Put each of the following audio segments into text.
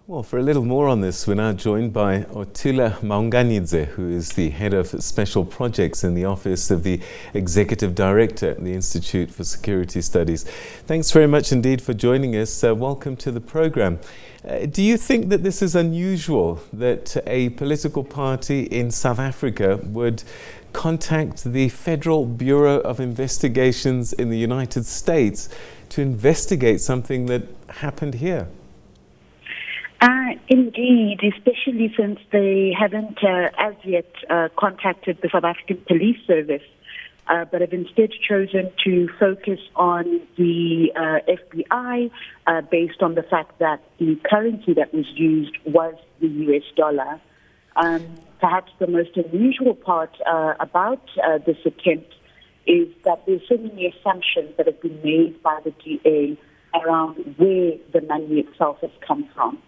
Well, for a little more on this, we're now joined by Ottilia Maunganidze, who is the head of special projects in the office of the executive director at the Institute for Security Studies. Thanks very much indeed for joining us. Welcome to the program. Do you think that this is unusual, that a political party in South Africa would contact the Federal Bureau of Investigations in the United States to investigate something that happened here? Indeed, especially since they haven't as yet contacted the South African Police Service, but have instead chosen to focus on the FBI based on the fact that the currency that was used was the US dollar. Perhaps the most unusual part about this attempt is that there's so many assumptions that have been made by the DA around where the money itself has come from.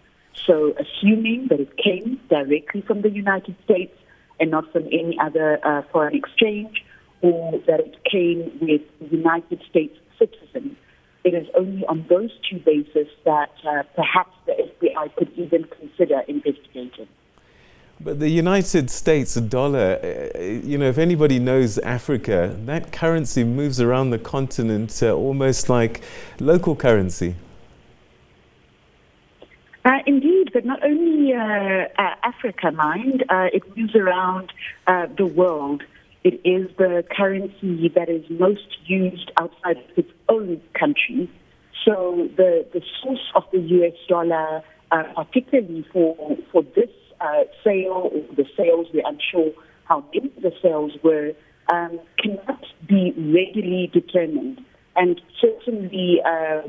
So assuming that it came directly from the United States and not from any other foreign exchange, or that it came with United States citizens, it is only on those two bases that perhaps the FBI could even consider investigating. But the United States dollar, if anybody knows Africa, that currency moves around the continent almost like local currency. Indeed, but not only Africa, mind, it moves around the world. It is the currency that is most used outside of its own country. So the source of the US dollar, particularly for this sale, or the sales, we're unsure how big the sales were, cannot be readily determined. And certainly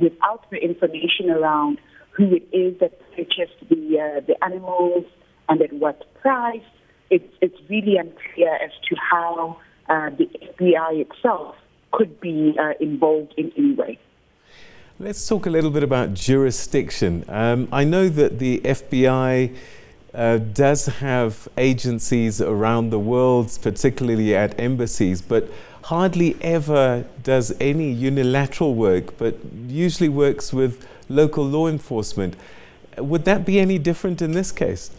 without the information around who it is that purchased the animals and at what price, it's really unclear as to how the FBI itself could be involved in any way. Let's talk a little bit about jurisdiction. I know that the FBI does have agencies around the world, particularly at embassies, but hardly ever does any unilateral work, but usually works with local law enforcement. Would that be any different in this case?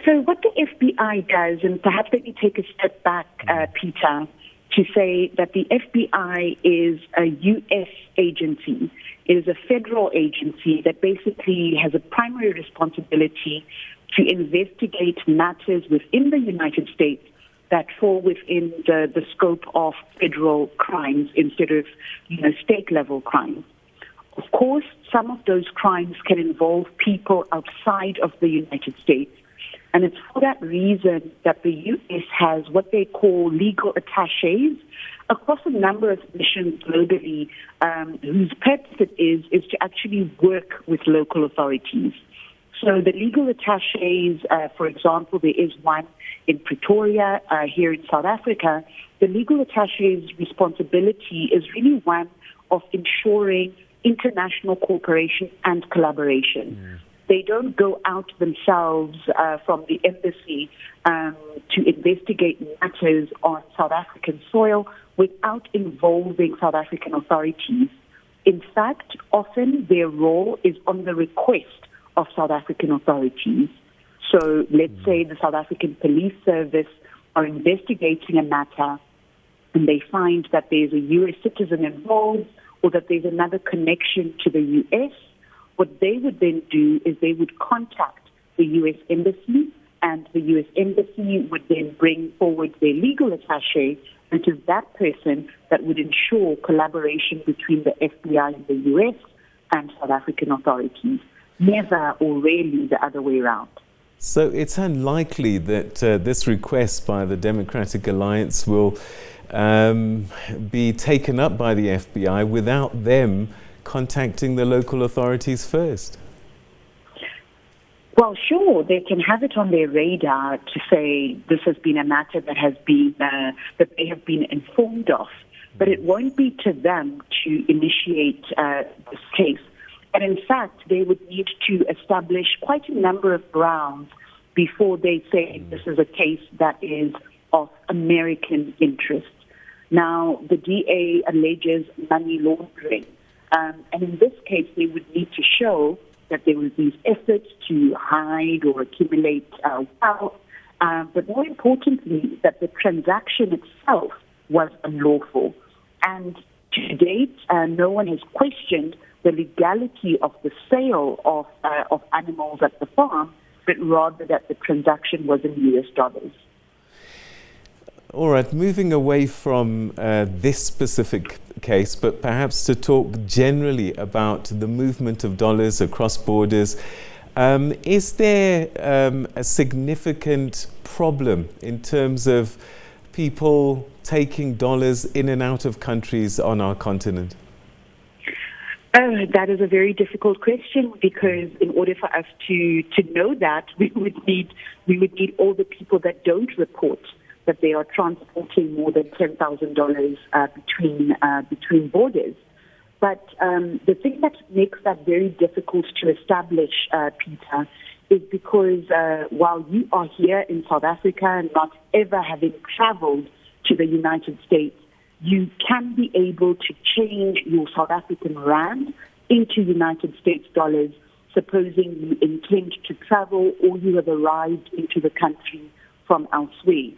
So what the FBI does, and perhaps let me take a step back, Peter, to say that the FBI is a U.S. agency. It is a federal agency that basically has a primary responsibility to investigate matters within the United States that fall within the scope of federal crimes instead of, state-level crimes. Of course, some of those crimes can involve people outside of the United States. And it's for that reason that the U.S. has what they call legal attaches across a number of missions globally, whose purpose it is to actually work with local authorities. So the legal attaches, for example, there is one in Pretoria, here in South Africa. The legal attache's responsibility is really one of ensuring international cooperation and collaboration. They don't go out themselves from the embassy to investigate matters on South African soil without involving South African authorities. In fact, often their role is on the request of South African authorities. So let's say the South African Police Service are investigating a matter and they find that there's a U.S. citizen involved or that there's another connection to the U.S., what they would then do is they would contact the U.S. Embassy, and the U.S. Embassy would then bring forward their legal attaché, which is that person that would ensure collaboration between the FBI in the U.S. and South African authorities. Never or rarely the other way around. So it's unlikely that this request by the Democratic Alliance will be taken up by the FBI without them contacting the local authorities first? Well, sure, they can have it on their radar to say this has been a matter that has been that they have been informed of, but it won't be to them to initiate this case. And in fact, they would need to establish quite a number of grounds before they say this is a case that is of American interest. Now, the DA alleges money laundering. And in this case, they would need to show that there was these efforts to hide or accumulate wealth, but more importantly, that the transaction itself was unlawful. And to date, no one has questioned the legality of the sale of animals at the farm, but rather that the transaction was in US dollars. All right, moving away from this specific case, but perhaps to talk generally about the movement of dollars across borders, is there a significant problem in terms of people taking dollars in and out of countries on our continent? That is a very difficult question, because in order for us to know that, we would need all the people that don't report that they are transporting more than $10,000 between borders. But the thing that makes that very difficult to establish, Peter, is because while you are here in South Africa and not ever having traveled to the United States, you can be able to change your South African rand into United States dollars, supposing you intend to travel or you have arrived into the country from elsewhere.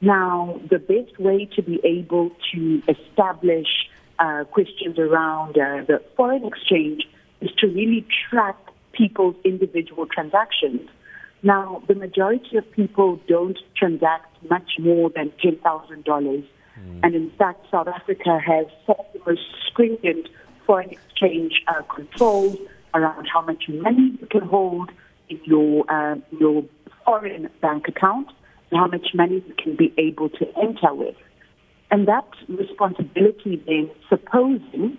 Now, the best way to be able to establish questions around the foreign exchange is to really track people's individual transactions. Now, the majority of people don't transact much more than $10,000. And in fact, South Africa has some of the most stringent foreign exchange controls around how much money you can hold in your foreign bank account and how much money you can be able to enter with. And that responsibility then, supposing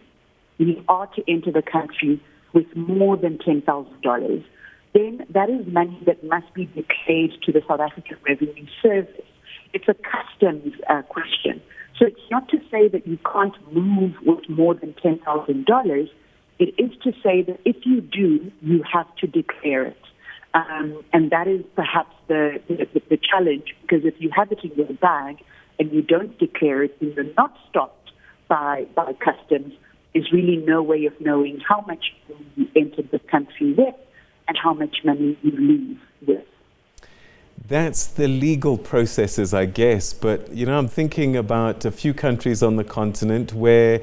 you are to enter the country with more than $10,000, then that is money that must be declared to the South African Revenue Service. It's a customs question. So it's not to say that you can't move with more than $10,000. It is to say that if you do, you have to declare it. And that is perhaps the challenge, because if you have it in your bag and you don't declare it, then you're not stopped by customs. There's really no way of knowing how much you entered the country with and how much money you leave with. That's the legal processes, I guess. But, I'm thinking about a few countries on the continent where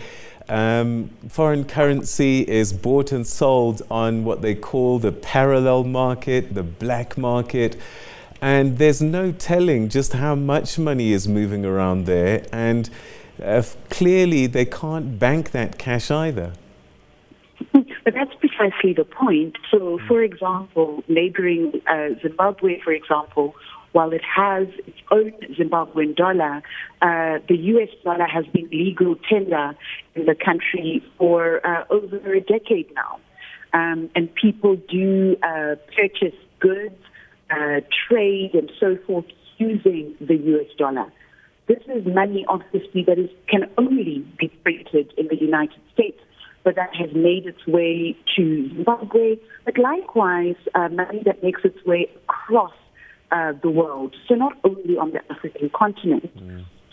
foreign currency is bought and sold on what they call the parallel market, the black market. And there's no telling just how much money is moving around there. And clearly they can't bank that cash either. But that's precisely the point. So, for example, neighboring Zimbabwe, for example, while it has its own Zimbabwean dollar, the US dollar has been legal tender in the country for over a decade now. And people do purchase goods, trade, and so forth using the US dollar. This is money, obviously, that can only be printed in the United States, but that has made its way to Zimbabwe, but likewise, money that makes its way across the world, so not only on the African continent.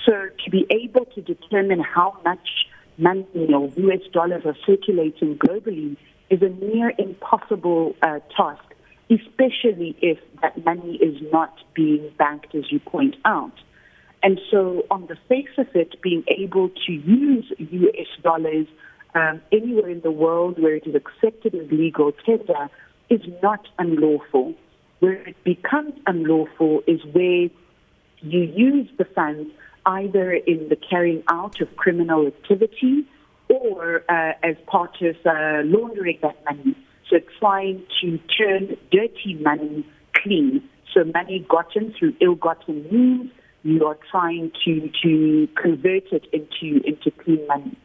So to be able to determine how much money, US dollars are circulating globally is a near impossible task, especially if that money is not being banked, as you point out. And so on the face of it, being able to use US dollars anywhere in the world where it is accepted as legal tender is not unlawful. Where it becomes unlawful is where you use the funds either in the carrying out of criminal activity or as part of laundering that money. So trying to turn dirty money clean. So money gotten through ill-gotten means, you are trying to convert it into clean money.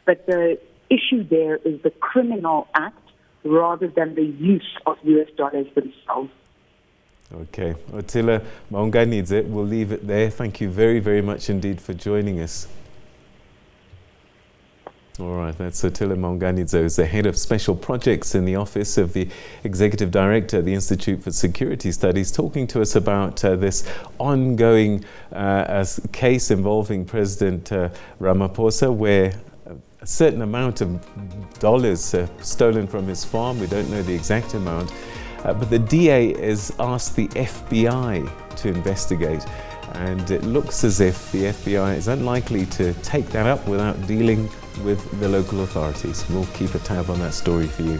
But the issue there is the criminal act rather than the use of US dollars themselves. Okay. Ottilia Maunganidze, we'll leave it there. Thank you very, very much indeed for joining us. All right, that's Ottilia Maunganidze, who's the head of special projects in the office of the executive director at the Institute for Security Studies, talking to us about this ongoing case involving President Ramaphosa, where a certain amount of dollars stolen from his farm. We don't know the exact amount, but the DA has asked the FBI to investigate, and it looks as if the FBI is unlikely to take that up without dealing with the local authorities. We'll keep a tab on that story for you.